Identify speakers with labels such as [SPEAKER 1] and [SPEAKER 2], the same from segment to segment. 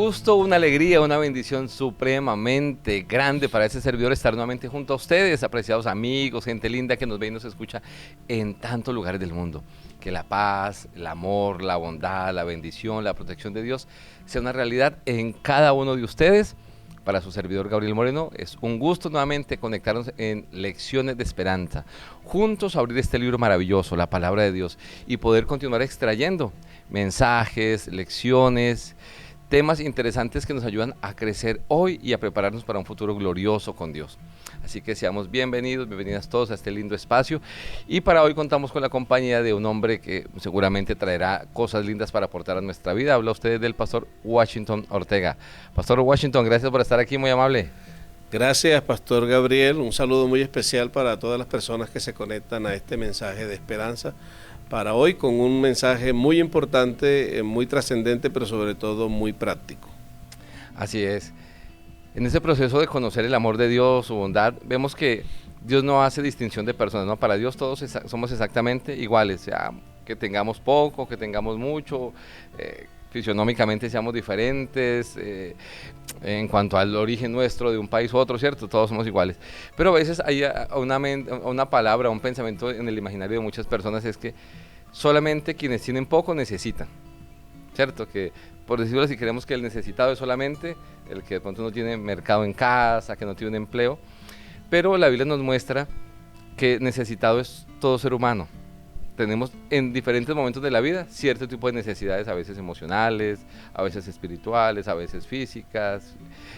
[SPEAKER 1] gusto, una alegría, una bendición supremamente grande para ese servidor estar nuevamente junto a ustedes, apreciados amigos, gente linda que nos ve y nos escucha en tantos lugares del mundo. Que la paz, el amor, la bondad, la bendición, la protección de Dios sea una realidad en cada uno de ustedes. Para su servidor Gabriel Moreno, es un gusto nuevamente conectarnos en Lecciones de Esperanza, juntos a abrir este libro maravilloso, la Palabra de Dios, y poder continuar extrayendo mensajes, lecciones, temas interesantes que nos ayudan a crecer hoy y a prepararnos para un futuro glorioso con Dios. Así que seamos bienvenidos, bienvenidas todos a este lindo espacio. Y para hoy contamos con la compañía de un hombre que seguramente traerá cosas lindas para aportar a nuestra vida. Habla usted del pastor Washington Ortega. Pastor Washington, gracias por estar aquí, muy amable.
[SPEAKER 2] Gracias, Pastor Gabriel. Un saludo muy especial para todas las personas que se conectan a este mensaje de esperanza. Para hoy con un mensaje muy importante, muy trascendente, pero sobre todo muy práctico.
[SPEAKER 1] Así es. En ese proceso de conocer el amor de Dios, su bondad, vemos que Dios no hace distinción de personas, ¿no? Para Dios todos somos exactamente iguales, sea que tengamos poco, que tengamos mucho, fisionómicamente seamos diferentes, en cuanto al origen nuestro de un país u otro, ¿cierto? Todos somos iguales. Pero a veces hay una palabra, un pensamiento en el imaginario de muchas personas es que solamente quienes tienen poco necesitan, ¿cierto? Que por decirlo así, creemos que el necesitado es solamente el que de pronto no tiene mercado en casa, que no tiene un empleo, pero la Biblia nos muestra que necesitado es todo ser humano. Tenemos en diferentes momentos de la vida cierto tipo de necesidades, a veces emocionales, a veces espirituales, a veces físicas,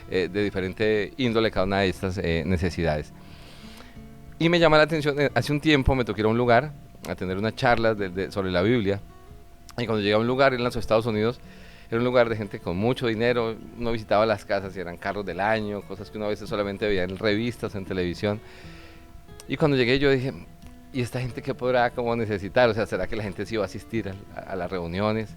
[SPEAKER 1] de diferente índole cada una de estas necesidades. Y me llama la atención, hace un tiempo me tocó ir a un lugar a tener unas charlas sobre la Biblia, y cuando llegué a un lugar en los Estados Unidos, era un lugar de gente con mucho dinero, uno visitaba las casas y eran carros del año, cosas que uno a veces solamente veía en revistas, en televisión. Y cuando llegué yo dije, ¿y esta gente qué podrá como necesitar? O sea, ¿será que la gente sí va a asistir a las reuniones?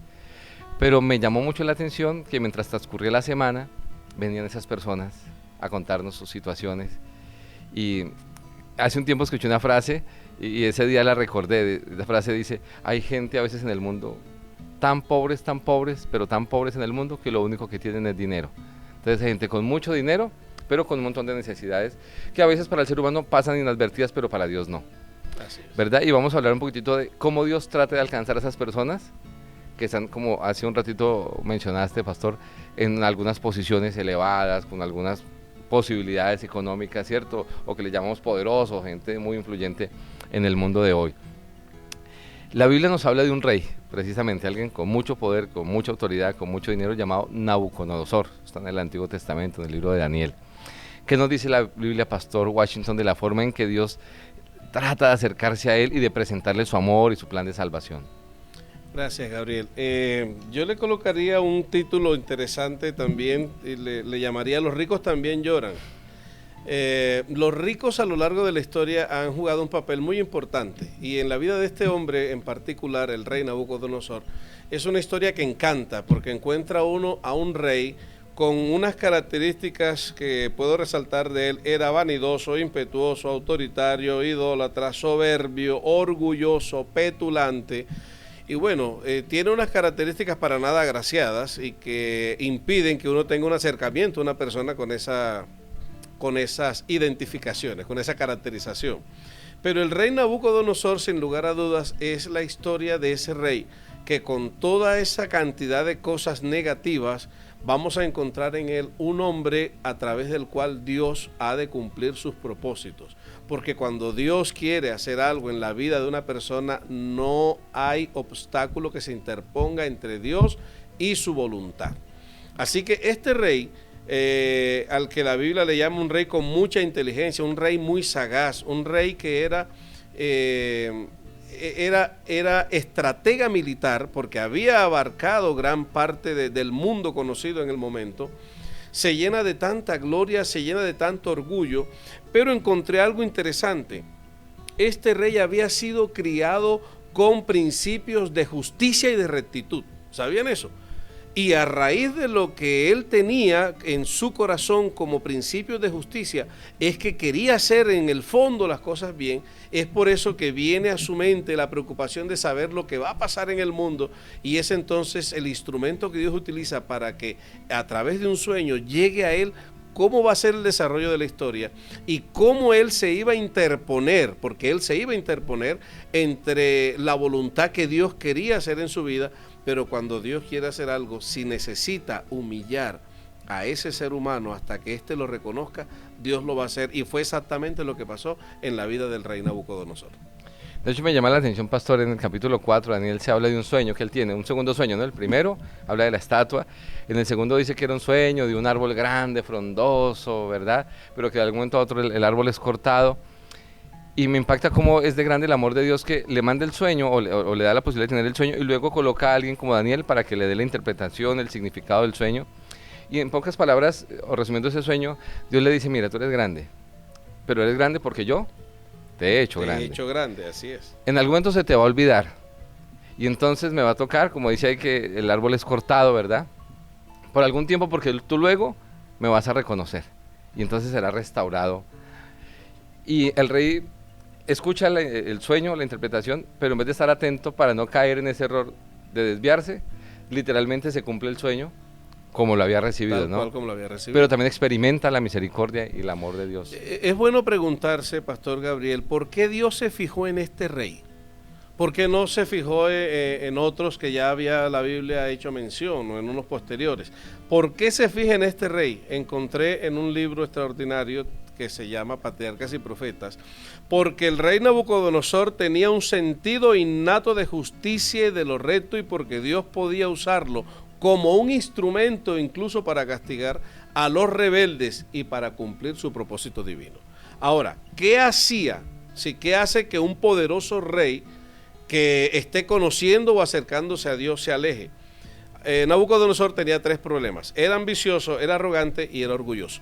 [SPEAKER 1] Pero me llamó mucho la atención que mientras transcurría la semana, venían esas personas a contarnos sus situaciones. Y hace un tiempo escuché una frase y ese día la recordé. La frase dice, hay gente a veces en el mundo tan pobres, pero tan pobres en el mundo que lo único que tienen es dinero. Entonces hay gente con mucho dinero, pero con un montón de necesidades que a veces para el ser humano pasan inadvertidas, pero para Dios no.
[SPEAKER 2] Así es.
[SPEAKER 1] ¿Verdad? Y vamos a hablar un poquitito de cómo Dios trata de alcanzar a esas personas que están, como hace un ratito mencionaste, pastor, en algunas posiciones elevadas, con algunas posibilidades económicas, ¿cierto? O que le llamamos poderosos, gente muy influyente en el mundo de hoy. La Biblia nos habla de un rey, precisamente alguien con mucho poder, con mucha autoridad, con mucho dinero, llamado Nabucodonosor. Está en el Antiguo Testamento, en el libro de Daniel. ¿Qué nos dice la Biblia, Pastor Washington, de la forma en que Dios trata de acercarse a él y de presentarle su amor y su plan de salvación?
[SPEAKER 2] Gracias, Gabriel. Yo le colocaría un título interesante también, y le llamaría Los ricos también lloran. Los ricos a lo largo de la historia han jugado un papel muy importante y en la vida de este hombre en particular, el rey Nabucodonosor, es una historia que encanta porque encuentra uno a un rey con unas características que puedo resaltar de él. Era vanidoso, impetuoso, autoritario, idólatra, soberbio, orgulloso, petulante. Y bueno, tiene unas características para nada agraciadas y que impiden que uno tenga un acercamiento a una persona con esas identificaciones, con esa caracterización. Pero el rey Nabucodonosor, sin lugar a dudas, es la historia de ese rey que con toda esa cantidad de cosas negativas vamos a encontrar en él un hombre a través del cual Dios ha de cumplir sus propósitos. Porque cuando Dios quiere hacer algo en la vida de una persona, no hay obstáculo que se interponga entre Dios y su voluntad. Así que este rey, al que la Biblia le llama un rey con mucha inteligencia, un rey muy sagaz, un rey que era estratega militar porque había abarcado gran parte del mundo conocido en el momento, se llena de tanta gloria, se llena de tanto orgullo, pero encontré algo interesante. Este rey había sido criado con principios de justicia y de rectitud. ¿Sabían eso? Y a raíz de lo que él tenía en su corazón como principios de justicia, es que quería hacer en el fondo las cosas bien. Es por eso que viene a su mente la preocupación de saber lo que va a pasar en el mundo, y es entonces el instrumento que Dios utiliza para que a través de un sueño llegue a él cómo va a ser el desarrollo de la historia y cómo él se iba a interponer, porque él se iba a interponer entre la voluntad que Dios quería hacer en su vida. Pero cuando Dios quiere hacer algo, si necesita humillar a ese ser humano hasta que éste lo reconozca, Dios lo va a hacer. Y fue exactamente lo que pasó en la vida del rey Nabucodonosor.
[SPEAKER 1] De hecho, me llama la atención, pastor, en el capítulo 4, Daniel se habla de un sueño que él tiene, un segundo sueño, ¿no? El primero habla de la estatua, en el segundo dice que era un sueño de un árbol grande, frondoso, ¿verdad? Pero que de algún momento a otro el árbol es cortado. Y me impacta cómo es de grande el amor de Dios, que le manda el sueño o le da la posibilidad de tener el sueño, y luego coloca a alguien como Daniel para que le dé la interpretación, el significado del sueño. Y en pocas palabras, o resumiendo ese sueño, Dios le dice: mira, tú eres grande, pero eres grande porque yo te he hecho grande.
[SPEAKER 2] Te he hecho grande, así es.
[SPEAKER 1] En algún momento se te va a olvidar, y entonces me va a tocar, como dice ahí, que el árbol es cortado, ¿verdad? Por algún tiempo, porque tú luego me vas a reconocer, y entonces será restaurado. Y el rey escucha el sueño, la interpretación, pero en vez de estar atento para no caer en ese error de desviarse, literalmente se cumple el sueño como lo había recibido,
[SPEAKER 2] Tal
[SPEAKER 1] ¿no?
[SPEAKER 2] cual como lo había recibido.
[SPEAKER 1] Pero también experimenta la misericordia y el amor de Dios.
[SPEAKER 2] Es bueno preguntarse, Pastor Gabriel, ¿por qué Dios se fijó en este rey? ¿Por qué no se fijó en otros que ya había la Biblia hecho mención, o en unos posteriores? ¿Por qué se fija en este rey? Encontré en un libro extraordinario que se llama Patriarcas y Profetas, porque el rey Nabucodonosor tenía un sentido innato de justicia y de lo recto, y porque Dios podía usarlo como un instrumento incluso para castigar a los rebeldes y para cumplir su propósito divino. Ahora, ¿qué hacía? Sí, ¿qué hace que un poderoso rey que esté conociendo o acercándose a Dios se aleje? Nabucodonosor tenía tres problemas: era ambicioso, era arrogante y era orgulloso.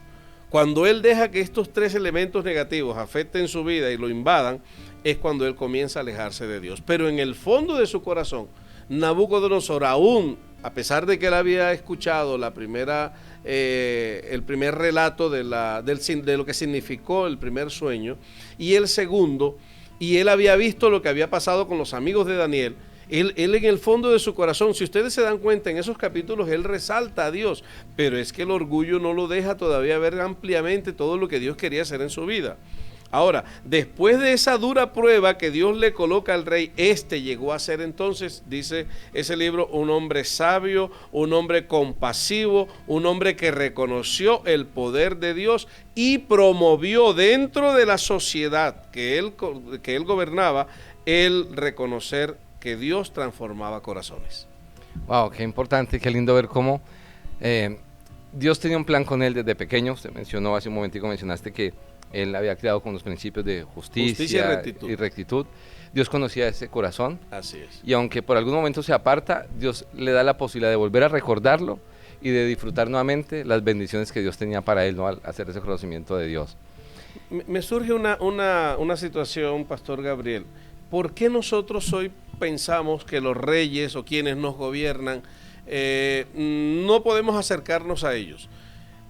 [SPEAKER 2] Cuando él deja que estos tres elementos negativos afecten su vida y lo invadan, es cuando él comienza a alejarse de Dios. Pero en el fondo de su corazón, Nabucodonosor, aún a pesar de que él había escuchado el primer relato de lo que significó el primer sueño, y el segundo, y él había visto lo que había pasado con los amigos de Daniel, él en el fondo de su corazón, si ustedes se dan cuenta, en esos capítulos él resalta a Dios, pero es que el orgullo no lo deja todavía ver ampliamente todo lo que Dios quería hacer en su vida. Ahora, después de esa dura prueba que Dios le coloca al rey, llegó a ser entonces, dice ese libro, un hombre sabio, un hombre compasivo, un hombre que reconoció el poder de Dios y promovió dentro de la sociedad que él gobernaba, el reconocer que Dios transformaba corazones.
[SPEAKER 1] Wow, qué importante, qué lindo ver cómo Dios tenía un plan con él desde pequeño. Usted mencionó hace un momentico, mencionaste que él había creado con los principios de justicia y rectitud. Dios conocía ese corazón.
[SPEAKER 2] Así es.
[SPEAKER 1] Y aunque por algún momento se aparta, Dios le da la posibilidad de volver a recordarlo y de disfrutar nuevamente las bendiciones que Dios tenía para él, ¿no? Al hacer ese conocimiento de Dios.
[SPEAKER 2] Me surge una situación, Pastor Gabriel. ¿Por qué nosotros hoy pensamos que los reyes o quienes nos gobiernan no podemos acercarnos a ellos?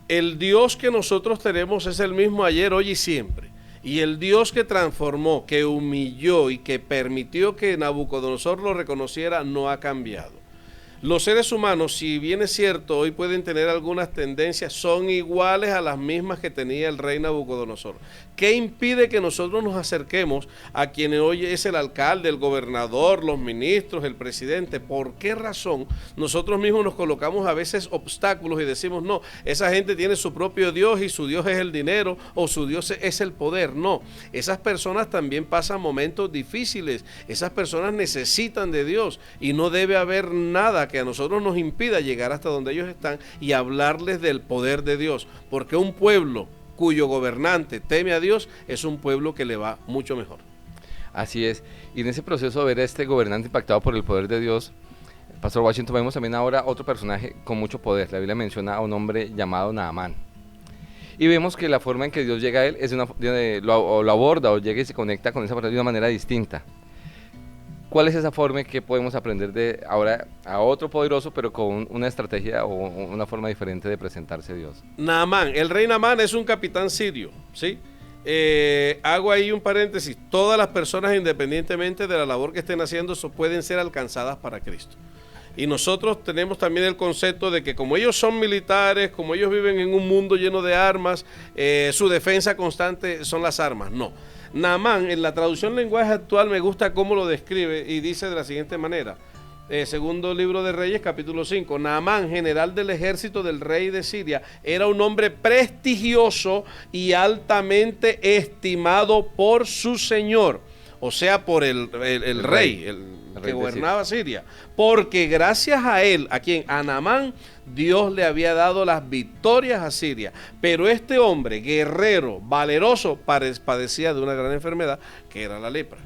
[SPEAKER 2] El Dios que nosotros tenemos es el mismo ayer, hoy y siempre. Y el Dios que transformó, que humilló y que permitió que Nabucodonosor lo reconociera, no ha cambiado. Los seres humanos, si bien es cierto, hoy pueden tener algunas tendencias, son iguales a las mismas que tenía el rey Nabucodonosor. ¿Qué impide que nosotros nos acerquemos a quien hoy es el alcalde, el gobernador, los ministros, el presidente? ¿Por qué razón nosotros mismos nos colocamos a veces obstáculos y decimos, no, esa gente tiene su propio Dios y su Dios es el dinero o su Dios es el poder? No, esas personas también pasan momentos difíciles, esas personas necesitan de Dios y no debe haber nada que a nosotros nos impida llegar hasta donde ellos están y hablarles del poder de Dios, porque un pueblo cuyo gobernante teme a Dios es un pueblo que le va mucho mejor.
[SPEAKER 1] Así es, y en ese proceso de ver a este gobernante impactado por el poder de Dios, Pastor Washington, vemos también ahora otro personaje con mucho poder. La Biblia menciona a un hombre llamado Naamán, y vemos que la forma en que Dios llega a él es lo aborda o llega y se conecta con esa persona de una manera distinta. ¿Cuál es esa forma que podemos aprender de ahora a otro poderoso, pero con una estrategia o una forma diferente de presentarse a Dios?
[SPEAKER 2] Naamán, el rey Naamán es un capitán sirio, ¿sí? Hago ahí un paréntesis. Todas las personas, independientemente de la labor que estén haciendo, pueden ser alcanzadas para Cristo. Y nosotros tenemos también el concepto de que como ellos son militares, como ellos viven en un mundo lleno de armas, su defensa constante son las armas. No. Naamán, en la traducción lenguaje actual, me gusta cómo lo describe y dice de la siguiente manera. Segundo libro de Reyes, capítulo 5. Naamán, general del ejército del rey de Siria, era un hombre prestigioso y altamente estimado por su señor. O sea, por el rey, el que gobernaba Siria. Porque gracias a él, ¿a quién? A Naamán, Dios le había dado las victorias a Siria. Pero este hombre, guerrero, valeroso, padecía de una gran enfermedad, que era la lepra.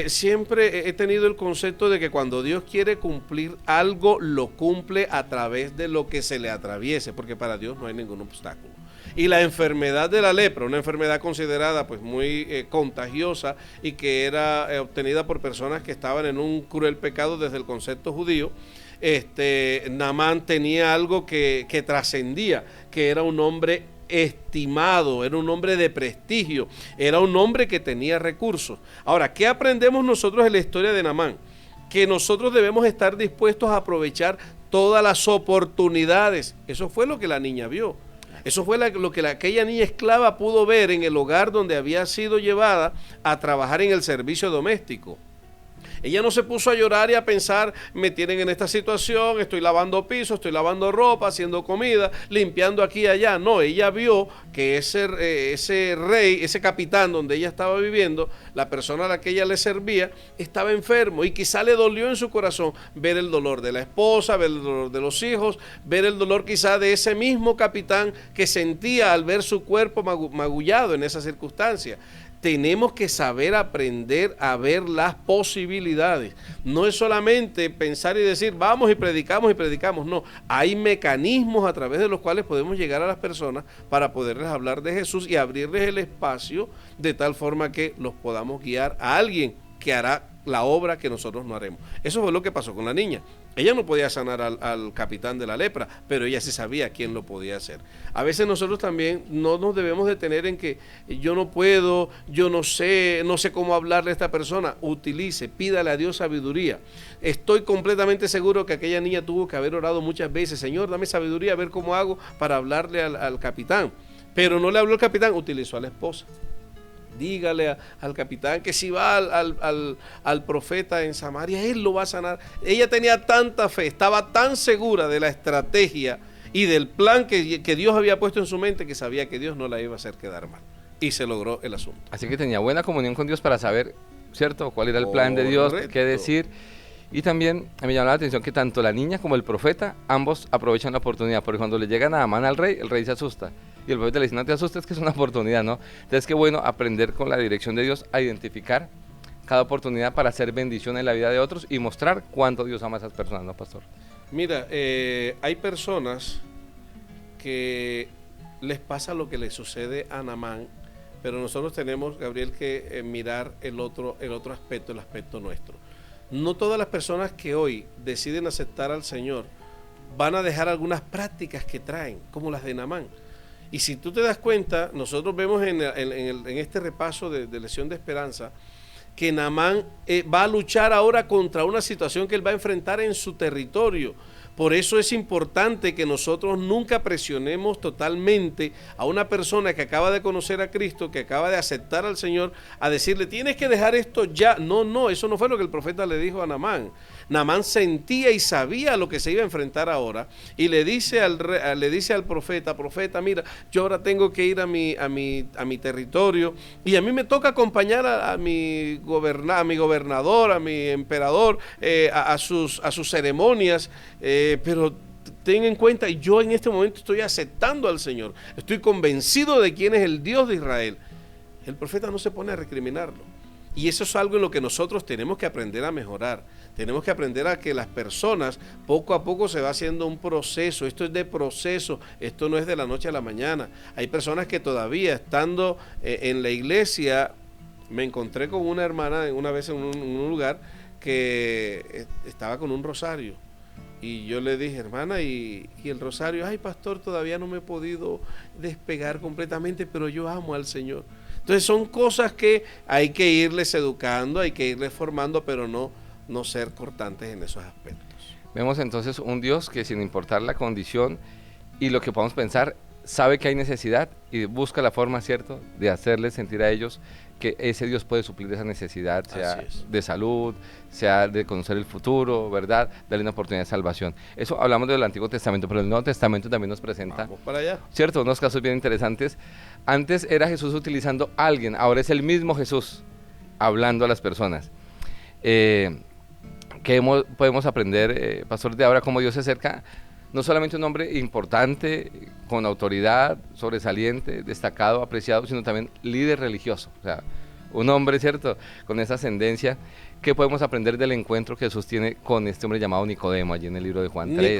[SPEAKER 2] Siempre he tenido el concepto de que cuando Dios quiere cumplir algo, lo cumple a través de lo que se le atraviese, porque para Dios no hay ningún obstáculo. Y la enfermedad de la lepra, una enfermedad considerada pues muy contagiosa y que era obtenida por personas que estaban en un cruel pecado desde el concepto judío, Naamán tenía algo que trascendía, que era un hombre estimado, era un hombre de prestigio, era un hombre que tenía recursos. Ahora, ¿qué aprendemos nosotros en la historia de Naamán? Que nosotros debemos estar dispuestos a aprovechar todas las oportunidades. Eso fue lo que la niña vio. Eso fue lo que aquella niña esclava pudo ver en el hogar donde había sido llevada a trabajar en el servicio doméstico. Ella no se puso a llorar y a pensar, me tienen en esta situación, estoy lavando pisos, estoy lavando ropa, haciendo comida, limpiando aquí y allá. No, ella vio que ese rey, ese capitán donde ella estaba viviendo, la persona a la que ella le servía, estaba enfermo y quizá le dolió en su corazón ver el dolor de la esposa, ver el dolor de los hijos, ver el dolor quizá de ese mismo capitán que sentía al ver su cuerpo magullado en esa circunstancia. Tenemos que saber aprender a ver las posibilidades. No es solamente pensar y decir, vamos y predicamos. No, hay mecanismos a través de los cuales podemos llegar a las personas para poderles hablar de Jesús y abrirles el espacio de tal forma que los podamos guiar a alguien que hará la obra que nosotros no haremos. Eso fue lo que pasó con la niña. Ella no podía sanar al capitán de la lepra, pero ella sí sabía quién lo podía hacer. A veces nosotros también no nos debemos detener en que yo no puedo, yo no sé cómo hablarle a esta persona. Utilice, pídale a Dios sabiduría. Estoy completamente seguro que aquella niña tuvo que haber orado muchas veces, Señor, dame sabiduría, a ver cómo hago para hablarle al capitán. Pero no le habló al capitán, utilizó a la esposa. Dígale al capitán que si va al profeta en Samaria, él lo va a sanar. Ella tenía tanta fe, estaba tan segura de la estrategia y del plan que Dios había puesto en su mente, que sabía que Dios no la iba a hacer quedar mal. Y se logró el asunto.
[SPEAKER 1] Así que tenía buena comunión con Dios para saber, ¿cierto?, cuál era el plan de Dios, qué decir. Y también me llamó la atención que tanto la niña como el profeta, ambos aprovechan la oportunidad, porque cuando le llega Naamán al rey, el rey se asusta. Y el profeta le dice, no te asustes, que es una oportunidad, ¿no? Entonces, qué bueno aprender con la dirección de Dios a identificar cada oportunidad para hacer bendición en la vida de otros y mostrar cuánto Dios ama a esas personas, ¿no, pastor?
[SPEAKER 2] Mira, hay personas que les pasa lo que le sucede a Naamán, pero nosotros tenemos, Gabriel, que mirar el otro aspecto, el aspecto nuestro. No todas las personas que hoy deciden aceptar al Señor van a dejar algunas prácticas que traen, como las de Naamán. Y si tú te das cuenta, nosotros vemos en este repaso de Lección de Esperanza, que Naamán va a luchar ahora contra una situación que él va a enfrentar en su territorio. Por eso es importante que nosotros nunca presionemos totalmente a una persona que acaba de conocer a Cristo, que acaba de aceptar al Señor, a decirle, tienes que dejar esto ya. No, eso no fue lo que el profeta le dijo a Naamán. Naamán sentía y sabía lo que se iba a enfrentar ahora, y le dice al profeta, mira, yo ahora tengo que ir a mi territorio, y a mí me toca acompañar a mi gobernador, a mi emperador, a sus ceremonias, pero ten en cuenta, yo en este momento estoy aceptando al Señor, estoy convencido de quién es el Dios de Israel. El profeta no se pone a recriminarlo. Y eso es algo en lo que nosotros tenemos que aprender a mejorar. Tenemos que aprender a que las personas poco a poco se va haciendo un proceso. Esto es de proceso, esto no es de la noche a la mañana. Hay personas que todavía estando en la iglesia me encontré con una hermana una vez en un lugar que estaba con un rosario. Y yo le dije, hermana, y el rosario, ay, pastor, todavía no me he podido despegar completamente, pero yo amo al Señor. Entonces son cosas que hay que irles educando, hay que irles formando, pero no ser cortantes en esos aspectos.
[SPEAKER 1] Vemos entonces un Dios que, sin importar la condición y lo que podamos pensar, sabe que hay necesidad y busca la forma, ¿cierto?, de hacerles sentir a ellos que ese Dios puede suplir esa necesidad, sea de salud, sea de conocer el futuro, ¿verdad?, darle una oportunidad de salvación. Eso hablamos del Antiguo Testamento, pero el Nuevo Testamento también nos presenta,
[SPEAKER 2] vamos para allá,
[SPEAKER 1] ¿cierto?, unos casos bien interesantes. Antes era Jesús utilizando a alguien, ahora es el mismo Jesús hablando a las personas. ¿Qué podemos aprender, pastor, de ahora cómo Dios se acerca? No solamente un hombre importante, con autoridad, sobresaliente, destacado, apreciado, sino también líder religioso. O sea, un hombre, ¿cierto?, con esa ascendencia. ¿Qué podemos aprender del encuentro que Jesús tiene con este hombre llamado Nicodemo, allí en el libro de Juan 3?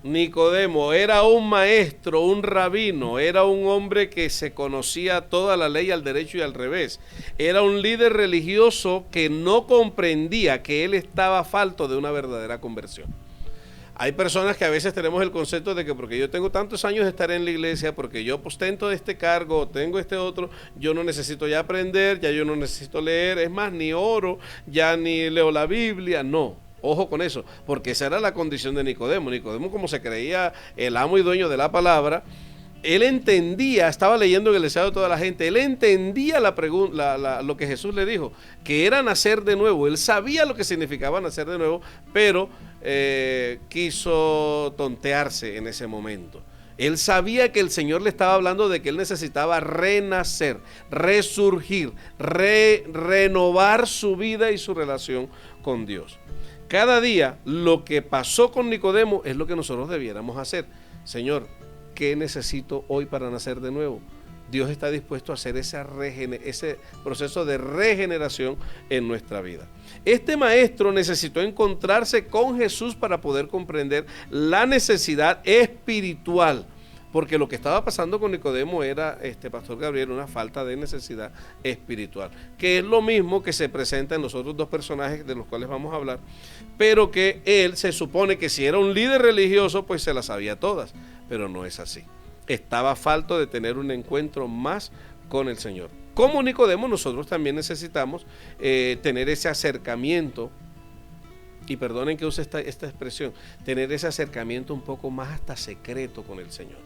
[SPEAKER 2] Nicodemo era un maestro, un rabino, era un hombre que se conocía toda la ley al derecho y al revés. Era un líder religioso que no comprendía que él estaba falto de una verdadera conversión. Hay personas que a veces tenemos el concepto de que porque yo tengo tantos años de estar en la iglesia, porque yo ostento este cargo, tengo este otro, yo no necesito ya aprender, ya yo no necesito leer, es más, ni oro, ya ni leo la Biblia, no. Ojo con eso, porque esa era la condición de Nicodemo. Nicodemo, como se creía el amo y dueño de la palabra, él entendía, estaba leyendo en el deseado de toda la gente, él entendía lo que Jesús le dijo, que era nacer de nuevo. Él sabía lo que significaba nacer de nuevo, pero quiso tontearse en ese momento. Él sabía que el Señor le estaba hablando de que él necesitaba renacer, resurgir, renovar su vida y su relación con Dios. Cada día lo que pasó con Nicodemo es lo que nosotros debiéramos hacer. Señor, ¿qué necesito hoy para nacer de nuevo? Dios está dispuesto a hacer ese proceso de regeneración en nuestra vida. Este maestro necesitó encontrarse con Jesús para poder comprender la necesidad espiritual, porque lo que estaba pasando con Nicodemo era, pastor Gabriel, una falta de necesidad espiritual, que es lo mismo que se presenta en los otros dos personajes de los cuales vamos a hablar, pero que él se supone que si era un líder religioso, pues se las sabía todas, pero no es así. Estaba falto de tener un encuentro más con el Señor. Como Nicodemo, nosotros también necesitamos tener ese acercamiento, y perdonen que use esta expresión, tener ese acercamiento un poco más hasta secreto con el Señor.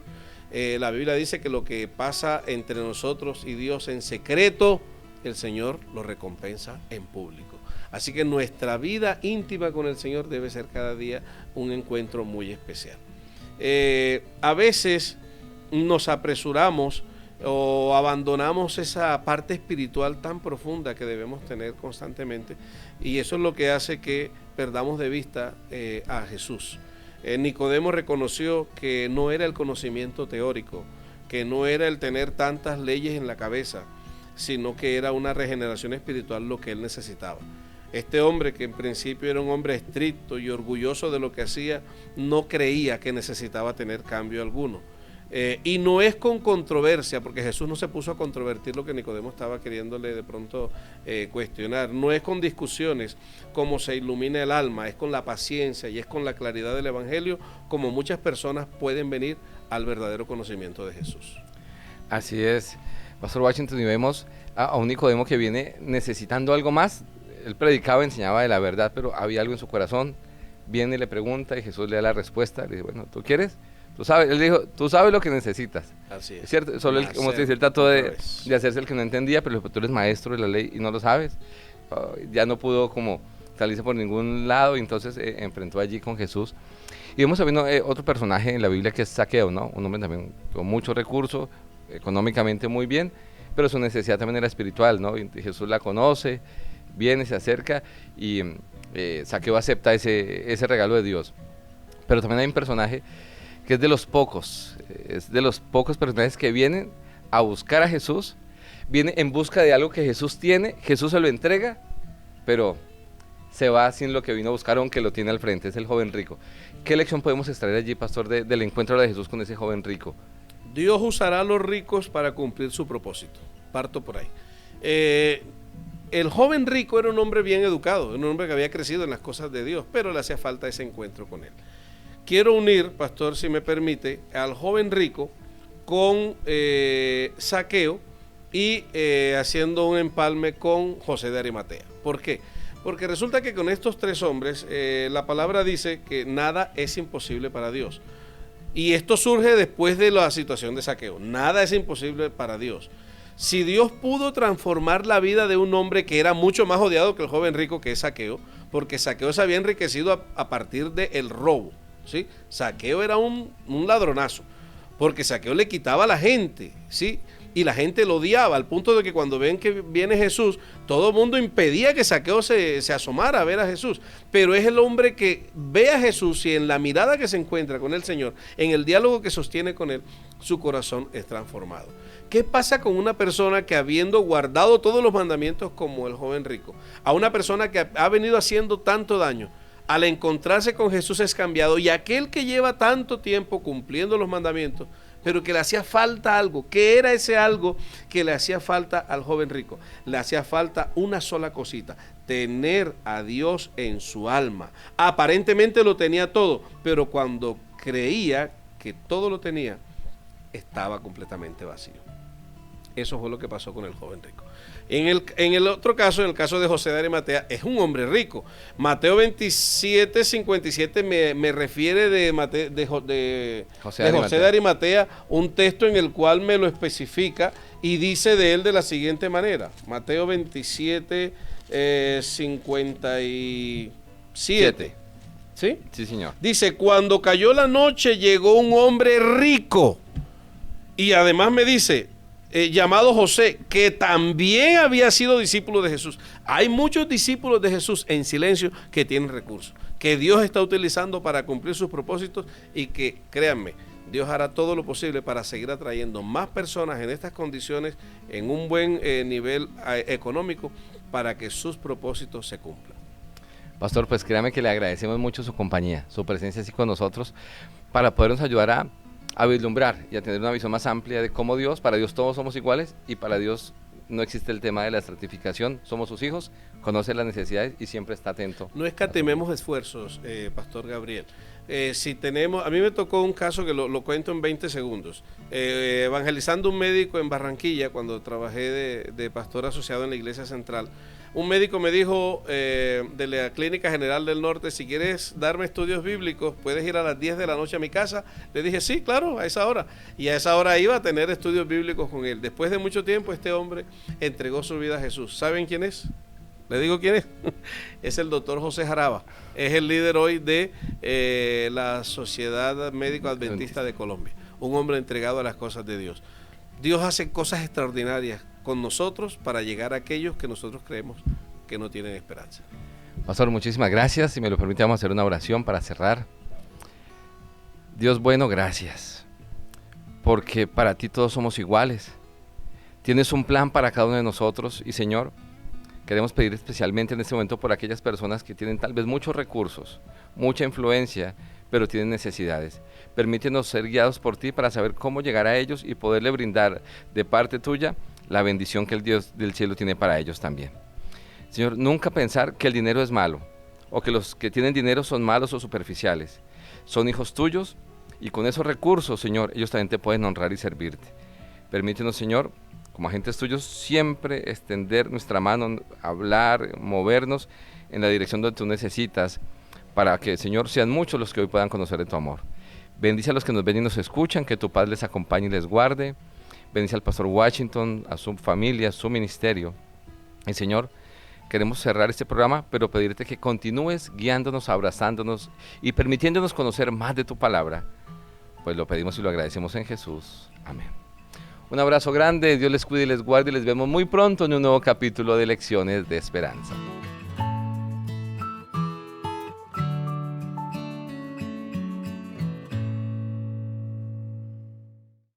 [SPEAKER 2] La Biblia dice que lo que pasa entre nosotros y Dios en secreto, el Señor lo recompensa en público. Así que nuestra vida íntima con el Señor debe ser cada día un encuentro muy especial. A veces nos apresuramos o abandonamos esa parte espiritual tan profunda que debemos tener constantemente, y eso es lo que hace que perdamos de vista a Jesús. Nicodemo reconoció que no era el conocimiento teórico, que no era el tener tantas leyes en la cabeza, sino que era una regeneración espiritual lo que él necesitaba. Este hombre, que en principio era un hombre estricto y orgulloso de lo que hacía, no creía que necesitaba tener cambio alguno. Y no es con controversia, porque Jesús no se puso a controvertir lo que Nicodemo estaba queriéndole de pronto cuestionar. No es con discusiones como se ilumina el alma, es con la paciencia y es con la claridad del Evangelio como muchas personas pueden venir al verdadero conocimiento de Jesús.
[SPEAKER 1] Así es, Pastor Washington, y vemos a un Nicodemo que viene necesitando algo más. Él predicaba, enseñaba de la verdad, pero había algo en su corazón. Viene y le pregunta y Jesús le da la respuesta. Le dice, bueno, ¿tú quieres? Tú sabes, él dijo, tú sabes lo que necesitas.
[SPEAKER 2] Así es.
[SPEAKER 1] ¿Cierto? Solo él, como te dice, él trató de hacerse el que no entendía, pero tú eres maestro de la ley y no lo sabes. Ya no pudo como salirse por ningún lado, y entonces enfrentó allí con Jesús. Y vemos también otro personaje en la Biblia que es Zaqueo, ¿no? Un hombre también con muchos recursos, económicamente muy bien, pero su necesidad también era espiritual, ¿no? Y Jesús la conoce, viene, se acerca y Zaqueo acepta ese regalo de Dios. Pero también hay un personaje que es de los pocos personajes que vienen a buscar a Jesús, viene en busca de algo que Jesús tiene, Jesús se lo entrega, pero se va sin lo que vino a buscar, aunque lo tiene al frente. Es el joven rico. ¿Qué lección podemos extraer allí, pastor, del encuentro de Jesús con ese joven rico?
[SPEAKER 2] Dios usará a los ricos para cumplir su propósito. Parto por ahí. el joven rico era un hombre bien educado, un hombre que había crecido en las cosas de Dios, pero le hacía falta ese encuentro con él. Quiero unir, pastor, si me permite, al joven rico con Zaqueo y haciendo un empalme con José de Arimatea. ¿Por qué? Porque resulta que con estos tres hombres la palabra dice que nada es imposible para Dios. Y esto surge después de la situación de Zaqueo. Nada es imposible para Dios. Si Dios pudo transformar la vida de un hombre que era mucho más odiado que el joven rico, que es Zaqueo, porque Zaqueo se había enriquecido a partir del robo, ¿sí? Zaqueo era un ladronazo, porque Zaqueo le quitaba a la gente, ¿sí? Y la gente lo odiaba, al punto de que cuando ven que viene Jesús, todo el mundo impedía que Zaqueo se asomara a ver a Jesús. Pero es el hombre que ve a Jesús y en la mirada que se encuentra con el Señor, en el diálogo que sostiene con él, su corazón es transformado. ¿Qué pasa con una persona que, habiendo guardado todos los mandamientos como el joven rico, a una persona que ha venido haciendo tanto daño, al encontrarse con Jesús es cambiado, y aquel que lleva tanto tiempo cumpliendo los mandamientos, pero que le hacía falta algo? ¿Qué era ese algo que le hacía falta al joven rico? Le hacía falta una sola cosita: tener a Dios en su alma. Aparentemente lo tenía todo, pero cuando creía que todo lo tenía, estaba completamente vacío. Eso fue lo que pasó con el joven rico. En el otro caso, en el caso de José de Arimatea, es un hombre rico. Mateo 27, 57 me refiere de José de Arimatea, un texto en el cual me lo especifica y dice de él de la siguiente manera. Mateo 27, 57. ¿Sí?
[SPEAKER 1] Sí, señor.
[SPEAKER 2] Dice: cuando cayó la noche, llegó un hombre rico. Y además me dice, llamado José, que también había sido discípulo de Jesús. Hay muchos discípulos de Jesús en silencio que tienen recursos, que Dios está utilizando para cumplir sus propósitos, y que, créanme, Dios hará todo lo posible para seguir atrayendo más personas en estas condiciones, en un buen nivel económico, para que sus propósitos se cumplan.
[SPEAKER 1] Pastor, pues créame que le agradecemos mucho su compañía, su presencia así con nosotros, para podernos ayudar a vislumbrar y a tener una visión más amplia de cómo Dios, para Dios todos somos iguales, y para Dios no existe el tema de la estratificación. Somos sus hijos, conoce las necesidades y siempre está atento.
[SPEAKER 2] No escatimemos esfuerzos, Pastor Gabriel. Si tenemos, a mí me tocó un caso que lo cuento en 20 segundos. Evangelizando un médico en Barranquilla, cuando trabajé de pastor asociado en la Iglesia Central, un médico me dijo de la Clínica General del Norte: si quieres darme estudios bíblicos, puedes ir a las 10 de la noche a mi casa. Le dije: sí, claro, a esa hora. Y a esa hora iba a tener estudios bíblicos con él. Después de mucho tiempo, este hombre entregó su vida a Jesús. ¿Saben quién es? ¿Le digo quién es? Es el doctor José Jaraba. Es el líder hoy de la Sociedad Médico Adventista de Colombia. Un hombre entregado a las cosas de Dios. Dios hace cosas extraordinarias con nosotros para llegar a aquellos que nosotros creemos que no tienen esperanza.
[SPEAKER 1] Pastor, muchísimas gracias. Si me lo permite, vamos a hacer una oración para cerrar. Dios bueno, gracias, porque para ti todos somos iguales. Tienes un plan para cada uno de nosotros, y Señor, queremos pedir especialmente en este momento por aquellas personas que tienen tal vez muchos recursos, mucha influencia, pero tienen necesidades. Permítenos ser guiados por ti para saber cómo llegar a ellos y poderle brindar de parte tuya la bendición que el Dios del cielo tiene para ellos también. Señor, nunca pensar que el dinero es malo, o que los que tienen dinero son malos o superficiales. Son hijos tuyos, y con esos recursos, Señor, ellos también te pueden honrar y servirte. Permítenos, Señor, como agentes tuyos, siempre extender nuestra mano, hablar, movernos en la dirección donde tú necesitas, para que, Señor, sean muchos los que hoy puedan conocer de tu amor. Bendice a los que nos ven y nos escuchan, que tu paz les acompañe y les guarde. Bendice al pastor Washington, a su familia, a su ministerio. Y Señor, queremos cerrar este programa, pero pedirte que continúes guiándonos, abrazándonos y permitiéndonos conocer más de tu palabra. Pues lo pedimos y lo agradecemos en Jesús. Amén. Un abrazo grande, Dios les cuide y les guarde, y les vemos muy pronto en un nuevo capítulo de Lecciones de Esperanza.